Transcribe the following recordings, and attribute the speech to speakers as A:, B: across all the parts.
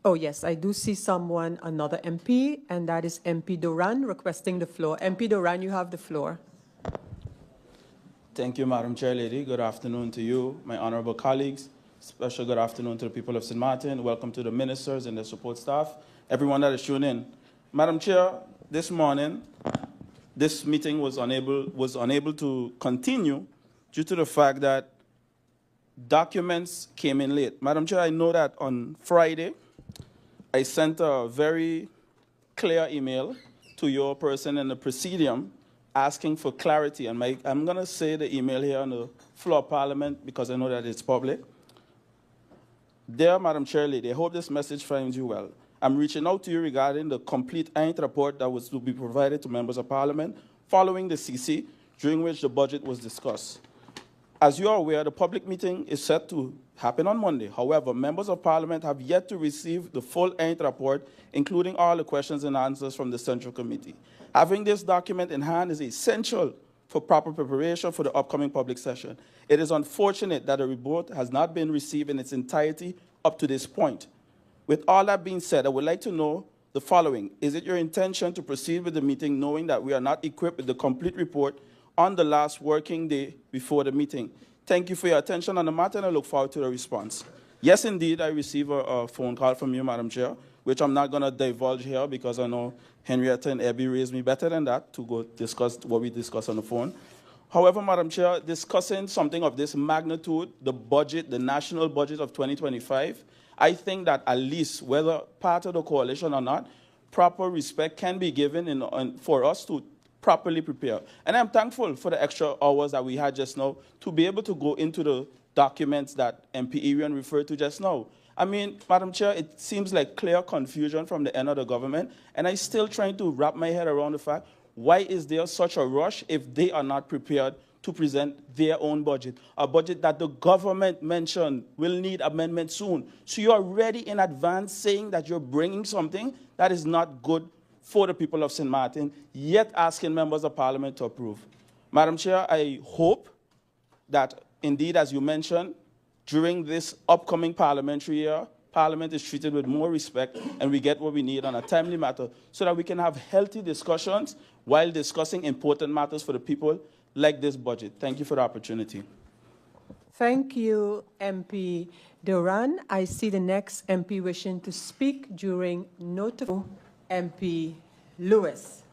A: Oh, yes, I do see someone, another MP, and that is MP Duran requesting the floor. MP Duran, you have the floor.
B: Thank you, Madam Chair Lady. Good afternoon to you, my honorable colleagues. Special good afternoon to the people of St. Maarten. Welcome to the ministers and the support staff, everyone that is tuned in. Madam Chair, this morning, this meeting was unable to continue due to the fact that documents came in late. Madam Chair, I know that on Friday, I sent a very clear email to your person in the presidium asking for clarity. And I'm going to say the email here on the floor of Parliament because I know that it's public. Dear Madam Chair Lady, I hope this message finds you well. I'm reaching out to you regarding the complete Eint report that was to be provided to members of Parliament following the CC, during which the budget was discussed. As you are aware, the public meeting is set to happen on Monday. However, members of Parliament have yet to receive the full Eint report, including all the questions and answers from the Central Committee. Having this document in hand is essential for proper preparation for the upcoming public session. It is unfortunate that the report has not been received in its entirety up to this point. With all that being said, I would like to know the following. Is it your intention to proceed with the meeting knowing that we are not equipped with the complete report on the last working day before the meeting? Thank you for your attention on the matter, and I look forward to the response. Yes, indeed, I received a phone call from you, Madam Chair, which I'm not going to divulge here because I know Henrietta and Abby raised me better than that to go discuss what we discussed on the phone. However, Madam Chair, discussing something of this magnitude, the budget, the national budget of 2025, I think that at least, whether part of the coalition or not, proper respect can be given for us to properly prepare. And I'm thankful for the extra hours that we had just now to be able to go into the documents that MP Irian referred to just now. I mean, Madam Chair, it seems like clear confusion from the end of the government, and I'm still trying to wrap my head around the fact, why is there such a rush if they are not prepared to present their own budget, a budget that the government mentioned will need amendment soon. So you're already in advance saying that you're bringing something that is not good for the people of St. Maarten, yet asking members of Parliament to approve. Madam Chair, I hope that indeed, as you mentioned, during this upcoming parliamentary year, Parliament is treated with more respect and we get what we need on a timely matter so that we can have healthy discussions while discussing important matters for the people like this budget. Thank you for the opportunity.
A: Thank you, MP Duran. I see the next MP wishing to speak during notification. MP Lewis.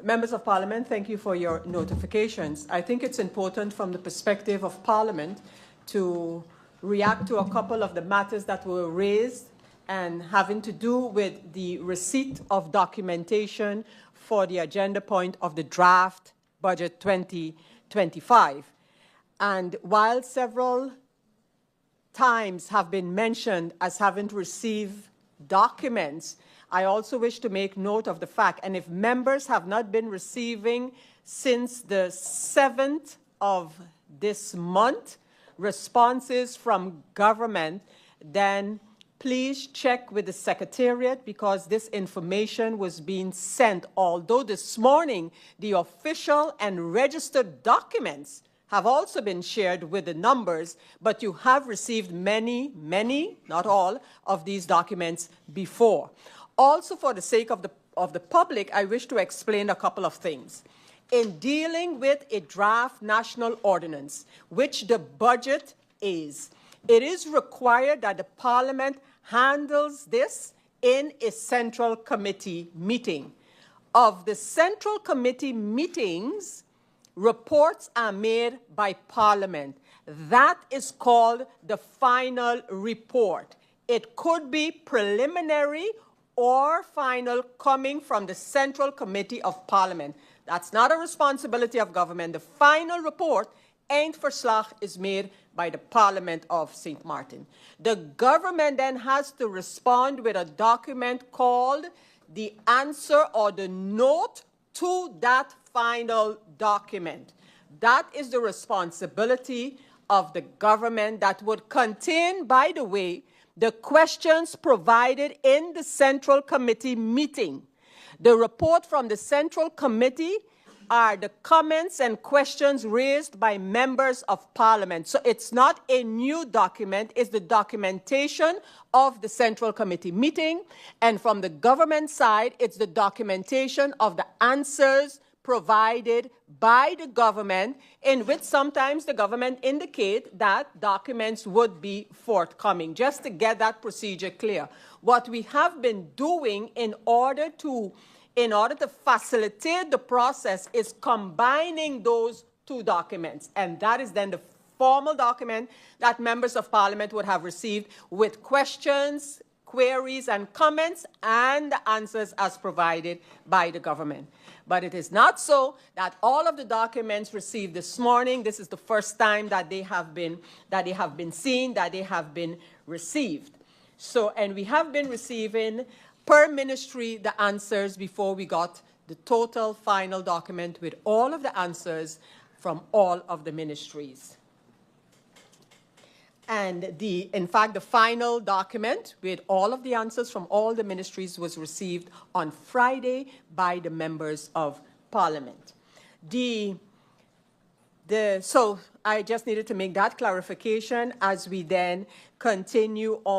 A: Members of Parliament, thank you for your notifications. I think it's important from the perspective of Parliament to react to a couple of the matters that were raised and having to do with the receipt of documentation for the agenda point of the draft budget 2025. And while several times have been mentioned as having received documents, I also wish to make note of the fact, and if members have not been receiving since the 7th of this month, responses from government, then please check with the Secretariat because this information was being sent. Although this morning, the official and registered documents have also been shared with the numbers, but you have received many, not all, of these documents before. Also, for the sake of the public, I wish to explain a couple of things. In dealing with a draft national ordinance, which the budget is, it is required that the Parliament handles this in a Central Committee meeting. Of the Central Committee meetings, reports are made by Parliament. That is called the final report. It could be preliminary or final coming from the Central Committee of Parliament. That's not a responsibility of government. The final report, eindverslag, is made by the Parliament of St. Maarten. The government then has to respond with a document called the answer or the note to that final document. That is the responsibility of the government that would contain, by the way, the questions provided in the Central Committee meeting. The report from the Central Committee are the comments and questions raised by members of Parliament. So it's not a new document, it's the documentation of the Central Committee meeting. And from the government side, it's the documentation of the answers provided by the government, in which sometimes the government indicate that documents would be forthcoming, just to get that procedure clear. What we have been doing in order to facilitate the process is combining those two documents, and that is then the formal document that members of Parliament would have received with questions, queries, and comments, and the answers as provided by the government. But it is not so that all of the documents received this morning, this is the first time that they have been seen, that they have been received. So, and we have been receiving per ministry the answers before we got the total final document with all of the answers from all of the ministries. And in fact, the final document with all of the answers from all the ministries was received on Friday by the members of Parliament. So I just needed to make that clarification as we then continue on.